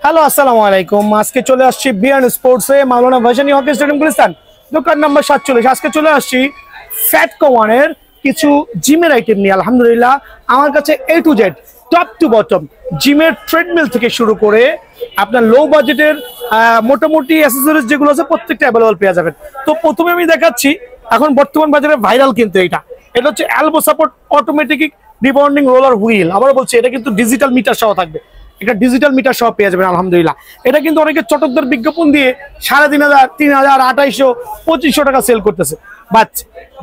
Hello আসসালামু আলাইকুম। আজকে চলে আসছি বিয়ান স্পোর্টসে, মাওলানা ভাসানী হকি স্টেডিয়াম গুলিস্তান, দোকান নাম্বার 47। আজকে চলে আসছি ফ্যাট কমানের কিছু জিমের আইটেম নিয়ে। আলহামদুলিল্লাহ আমার কাছে A to Z top to bottom জিমের ট্রেডমিল থেকে শুরু করে আপনার লো বাজেটের মোটামুটি অ্যাসেসরিজ যেগুলো আছে প্রত্যেকটা অ্যাভেলেবল পেয়ে যাবেন। তো প্রথমে আমি দেখাচ্ছি এখন বর্তমান বাজারে ভাইরাল, কিন্তু এটা হচ্ছে elbow support automatic রিবাউন্ডিং roller wheel. আবার বলছি এটা কিন্তু ডিজিটাল মিটার সহ থাকবে, এটা ডিজিটাল মিটার সহ পেয়ে যাবেন। আলহামদুলিল্লাহ এটা কিন্তু অনেকে চটকদার বিজ্ঞাপন দিয়ে 3,500, 3,000, 2,800, 2,500 টাকা সেল করতেছে। বাট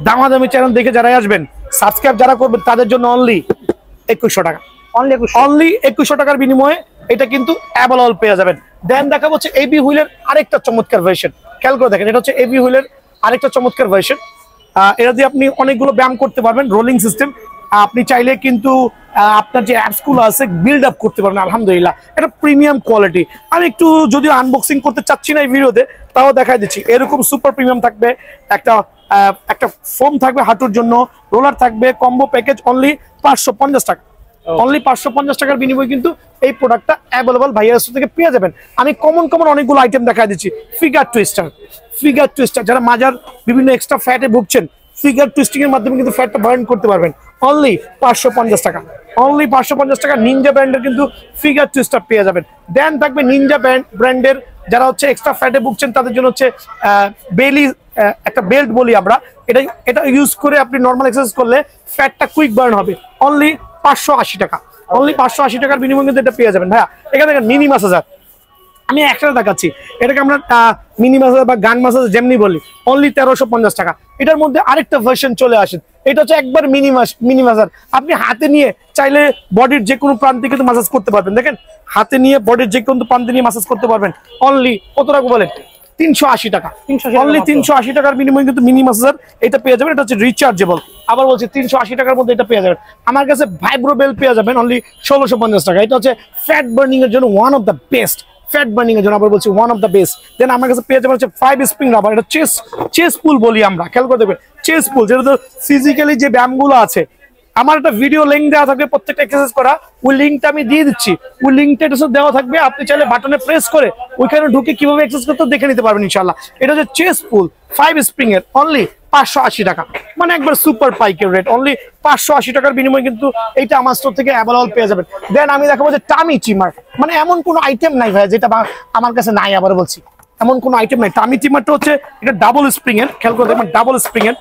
দামাদামি চ্যানেল দেখে যারা আসবেন, সাবস্ক্রাইব যারা করবেন তাদের জন্য অনলি 2,100 টাকা, অনলি 2,100 টাকার বিনিময়ে এটা কিন্তু অ্যাভেলেবল পেয়ে যাবেন। দেন দেখা হচ্ছে এবি হুইলের আরেকটা চমৎকার ভার্সন, খেয়াল করে দেখেন। এটা হচ্ছে এবি হুইলের আরেকটা চমৎকার ভার্সন। এটা দিয়ে আপনি অনেকগুলো ব্যায়াম করতে পারবেন, রোলিং সিস্টেম। আপনি চাইলে কিন্তু আপনার যে অ্যাপসগুলো আছে বিল্ড আপ করতে পারবেন। আলহামদুলিল্লাহ এটা প্রিমিয়াম কোয়ালিটি। আমি একটু যদিও আনবক্সিং করতে চাচ্ছি না এই ভিডিওতে, তাও দেখাই দিচ্ছি। এরকম সুপার প্রিমিয়াম থাকবে, একটা ফোম থাকবে হাঁটুর জন্য, রোলার থাকবে, কম্বো প্যাকেজ অনলি 550 টাকা। অনলি 550 টাকার বিনিময়ে কিন্তু এই প্রোডাক্টটা অ্যাভেলেবল ভাইয়ার থেকে পেয়ে যাবেন। আমি কমন অনেকগুলো আইটেম দেখা দিচ্ছি। ফিগার টুইস্টার যারা মাজার বিভিন্ন এক্সট্রা ফ্যাটে ভুগছেন, ফিগার টুইস্টিং এর মাধ্যমে কিন্তু ফ্যাটটা বার্ন করতে পারবেন। অনলি 550 টাকা, অনলি 550 টাকা। নিনজা ব্র্যান্ডের কিন্তু ফিগার টুইস্টার পেয়ে যাবেন। দেন থাকবে নিনজা ব্র্যান্ডের যারা হচ্ছে এক্সট্রা ফ্যাটে ভুগছেন তাদের জন্য হচ্ছে বেলি একটা বেল্ট বলি আমরা, এটা ইউজ করে আপনি নর্মাল এক্সারসাইজ করলে ফ্যাটটা কুইক বার্ন হবে। অনলি 580 টাকা, অনলি 580 টাকার বিনিময়ে কিন্তু এটা পেয়ে যাবেন। ভাইয়া এখানে দেখেন মিনি ম্যাসাজার, আমি একসাথে দেখাচ্ছি। এটাকে আমরা মিনি ম্যাসাজ বা গান ম্যাসাজ যেমনি বলি, অনলি 1350 টাকা। এটার মধ্যে আরেকটা ভার্সন চলে আসে, এটা হচ্ছে একবার মিনি ম্যাসাজ। আপনি হাতে নিয়ে চাইলে বডির যে কোনো প্রান্তে কিন্তু ম্যাসাজ করতে পারবেন। দেখেন হাতে নিয়ে বডির যে কোনো প্রান্তে নিয়ে ম্যাসাজ করতে পারবেন। অনলি কত টাকা বলেন? 380 টাকা, অনলি 380 টাকার বিনিময়ে কিন্তু মিনি ম্যাসাজার এটা পেয়ে যাবেন। এটা হচ্ছে রিচার্জেবল। আবার বলছি 380 টাকার মধ্যে এটা পেয়ে যাবেন। আমার কাছে ভাইব্রো বেল পেয়ে যাবেন অনলি 1650 টাকা। এটা হচ্ছে ফ্যাট বার্নিং এর জন্য one of the best, fat burning এর জন্য আবার বলছি ওয়ান অফ দ্য বেস্ট। দেন আমার কাছে পেয়ে যাবেন হচ্ছে 5 স্প্রিং রাবার। এটা চেস পুল বলি আমরা, খেয়াল করে দেখবেন চেস পুল, যেটা তো ফিজিক্যালি যে ব্যায়ামগুলো আছে। আমার একটা ভিডিও লিঙ্ক দেওয়া থাকবে প্রত্যেকটা এক্সারসাইজ করা, ওই লিঙ্কটা আমি দিয়ে দিচ্ছি। ওই লিঙ্কটা এটা দেওয়া থাকবে, আপনি চাইলে বাটনে প্রেস করে ওইখানে ঢুকে কিভাবে এক্সারসাইজ করতে দেখে নিতে পারবেন ইনশাআল্লাহ। এটা হচ্ছে চেস পুল 5 স্প্রিং এর, অনলি 580 টাকা, মানে একবার সুপার পাইকের রেট। অনলি 580 টাকার বিনিময়ে কিন্তু এইটা আমার স্টোর থেকে অ্যাভেলেবল পেয়ে যাবেন। দেন আমি দেখাবো যে টামি টিমার, মানে এমন কোনো আইটেম নাই ভাই যেটা আমার কাছে নাই। আবার বলছি এমন কোনো আইটেম নাই। টামি টিমারটা হচ্ছে এটা ডাবল স্প্রিং এর, খেয়াল করে দেখবেন ডাবল স্প্রিং এর।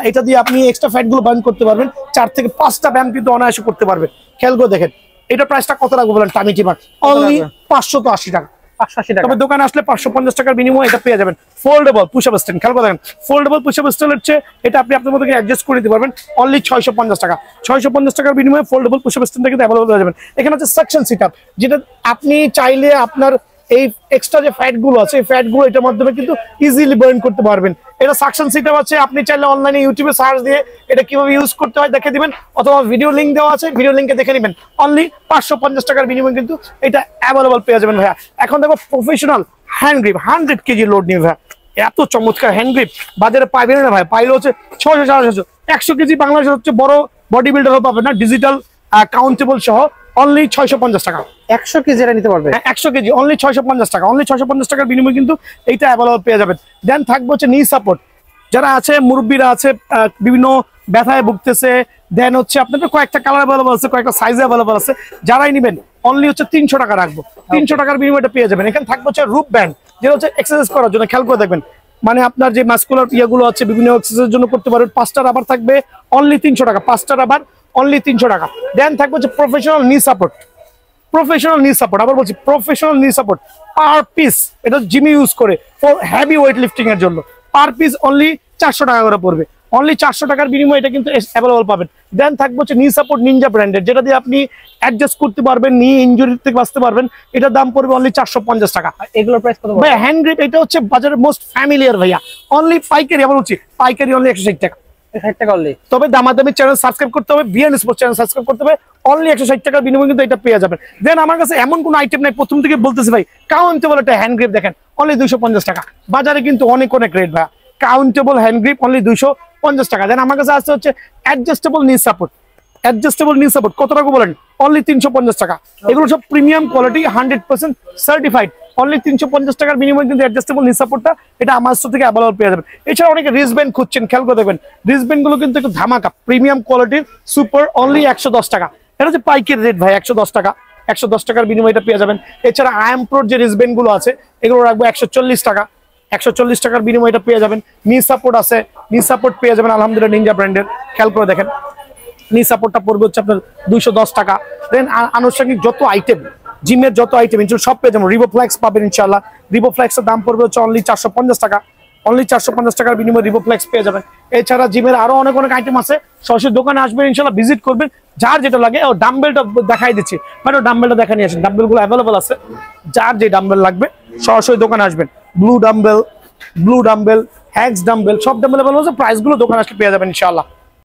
এটা দিয়ে আপনি এক্সট্রা ফ্যাট গুলো বার্ন করতে পারবেন। 4 থেকে 5টা ব্যায়াম কিন্তু অনায়াসে করতে পারবেন। খেয়াল করে দেখেন এটা প্রাইসটা কত রাখবো বলেন? টামি টিমার অনলি 580 টাকা, 580 টাকা। তবে দোকানে আসলে 550 টাকার বিনিময়ে এটা পেয়ে যাবেন। ফোল্ডেবল পুশ আপ স্ট্যান্ড, খেয়াল করে দেখেন ফোল্ডেবল পুশ আপ স্ট্যান্ড হচ্ছে এটা, আপনি আপনার মতো অ্যাডজাস্ট করে দিতে পারবেন। অনলি 650 টাকা, 650 টাকার বিনিময়ে ফোল্ডেবল পুশ আপ স্ট্যান্ডটা কিন্তু অ্যাভেলেবল হয়ে যাবেন। এখানে হচ্ছে সাকশন সিটআপ, যেটা আপনি চাইলে আপনার এই এক্সট্রা যে ফ্যাট গুলো আছে, এই ফ্যাট গুলো এটার মাধ্যমে কিন্তু ইজিলি বার্ন করতে পারবেন। এটা সাকশন সিস্টেম আছে, আপনি চাইলে অনলাইনে ইউটিউবে সার্চ দিয়ে এটা কিভাবে ইউজ করতে হয় দেখে দিবেন, অথবা ভিডিও লিংক দেওয়া আছে, ভিডিও লিংকে দেখে নেবেন। অনলি 550 টাকার বিনিময়ে কিন্তু এটা অ্যাভেলেবল পেয়ে যাবেন ভাইয়া। এখন দেখো professional hand grip 100 KG load নিয়ে ভাইয়া, এত চমৎকার হ্যান্ড গ্রিপ বাজারে পাইবেন না ভাই। পাইলে হচ্ছে 600, 700, 100 কেজি বাংলাদেশের হচ্ছে বড় বডি বিল্ডারও পাবেন না, ডিজিটাল কাউন্টেবল সহ। অনলি 650 টাকা 100 কেজি নিতে পারবে। 100 কেজি অনলি 650 টাকা, অনলি 650 টাকার বিনিময়ে কিন্তু এইটা অ্যাভেলেবল পেয়ে যাবেন। দেন থাকবে হচ্ছে নি সাপোর্ট, যারা আছে মুরব্বীরা আছে বিভিন্ন ব্যথায় ভুগতেছে। দেন হচ্ছে আপনাদের কয়েকটা কালার অ্যাভেলেবল আছে, কয়েকটা সাইজ অ্যাভেলেবল আছে, যারাই নেবেন অনলি হচ্ছে 300 টাকা রাখবো। 300 টাকার বিনিময়ে পেয়ে যাবেন। এখানে থাকবে হচ্ছে রুপ ব্যান্ড, যেটা হচ্ছে এক্সারসাইজ করার জন্য, খেয়াল করে দেখবেন মানে আপনার যে মাসকুলার ইয়েগুলো আছে বিভিন্ন এক্সারসাইজের জন্য করতে পারবেন। 5টা রাবার থাকবে অনলি 300 টাকা, 5টা রাবার অনলি 300 টাকা। দেন থাকবে হচ্ছে প্রফেশনাল নি সাপোর্ট, আবার বলছি প্রফেশনাল নি সাপোর্ট পার পিস, এটা জিমে ইউজ করে ফর হেভি ওয়েট লিফটিং এর জন্য। পার পিস অনলি 400 টাকা করে পড়বে, অনলি 400 টাকার বিনিময়ে এটা কিন্তু অ্যাভেলেবল পাবেন। দেন থাকবে হচ্ছে নি সাপোর্ট নিনজা ব্র্যান্ডের, যেটা দিয়ে আপনি অ্যাডজাস্ট করতে পারবেন, নি ইনজুরি থেকে বাঁচতে পারবেন। এটার দাম পড়বে অনলি 450 টাকা। এগুলোর প্রাইস কত ভাই? হ্যান্ড গ্রিপ এটা হচ্ছে বাজারের মোস্ট ফ্যামিলিয়ার ভাইয়া, অনলি পাইকারি, আবার বলছি পাইকারি অনলি 160 টাকা, 160 টাকা অনলি। তবে দামাদামি চ্যানেল সাবস্ক্রাইব করতে হবে, বিএন স্পোর্টস চ্যানেল সাবস্ক্রাইব করতে হবে, অনলি 160 টাকার বিনিময়ে কিন্তু এটা পেয়ে যাবেন। দেন আমার কাছে এমন কোনো আইটেম নাই, প্রথম থেকে বলতেছি ভাই। কাউন্টেবল একটা হ্যান্ড গ্রিপ দেখেন অনলি 250 টাকা, বাজারে কিন্তু অনেক রেট ভাই। কাউন্টেবল হ্যান্ড গ্রিপ অনলি 250 টাকা। দেন আমার কাছে আসছে হচ্ছে অ্যাডজাস্টেবল নি সাপোর্ট, অ্যাডজাস্টেবল নি সাপোর্ট কত টাকা বলেন? অনলি 350 টাকা। এগুলো সব প্রিমিয়াম কোয়ালিটি, 100% সার্টিফাইড। অনলি 350 টাকার বিনিময়ে কিন্তু অ্যাডজাস্টেবল নি সাপোর্টটা এটা আমার স্টোর থেকে অ্যাভেলেবল পেয়ে যাবেন। এছাড়া অনেকে রিস্টব্যান্ড খুঁজছেন, খেয়াল করে দেখবেন রিস্টব্যান্ড গুলো কিন্তু একটু ধামাকা প্রিমিয়াম কোয়ালিটির, সুপার, অনলি 110 টাকা। এটা হচ্ছে পাইকের রেট ভাই, 110 টাকা। 110 টাকার বিনিময়ে এটা পেয়ে যাবেন। এছাড়া আইএম প্রোর যে রিস্টব্যান্ড গুলো আছে এগুলো রাখবো 140 টাকা। 140 টাকার বিনিময়ে এটা পেয়ে যাবেন। নি সাপোর্ট আছে, নি সাপোর্ট পেয়ে যাবেন আলহামদুলিল্লাহ নিনজা ব্র্যান্ডের, খেয়াল করে দেখেন। নি সাপোর্টটা পড়বে হচ্ছে আপনার 210 টাকা। দেন আনুষঙ্গিক যত আইটেম, জিমের যত আইটেম ইনশাআল্লাহ সব পেয়ে যাবেন। রিবোফ্লেক্স পাবেন ইনশাআল্লাহ। রিবোফ্লেক্সের দাম পড়বে হচ্ছে অনলি 450 টাকা। অনলি 450 টাকার বিনিময়ে রিবোফ্লেক্স পেয়ে যাবেন। এছাড়া জিমের আরো অনেক অনেক আইটেম আছে। সরাসরি দোকানে আসবেন ইনশাআল্লাহ, ভিজিট করবেন, যার যেটা লাগে। ও ডাম্বেলটা দেখাই দিচ্ছি, মানে ডাম্বেলটা দেখা নিয়ে আসেন। ডাম্বেলগুলো অ্যাভেলেবল আছে, যার যে ডাম্বেল লাগবে সরাসরি দোকানে আসবেন। ব্লু ডাম্বেল, হ্যাক্স ডাম্বেল, সব ডাম্বেল অ্যাভেলেবল আছে। প্রাইসগুলো দোকানে আসলে পেয়ে যাবেন ইনশাআল্লাহ।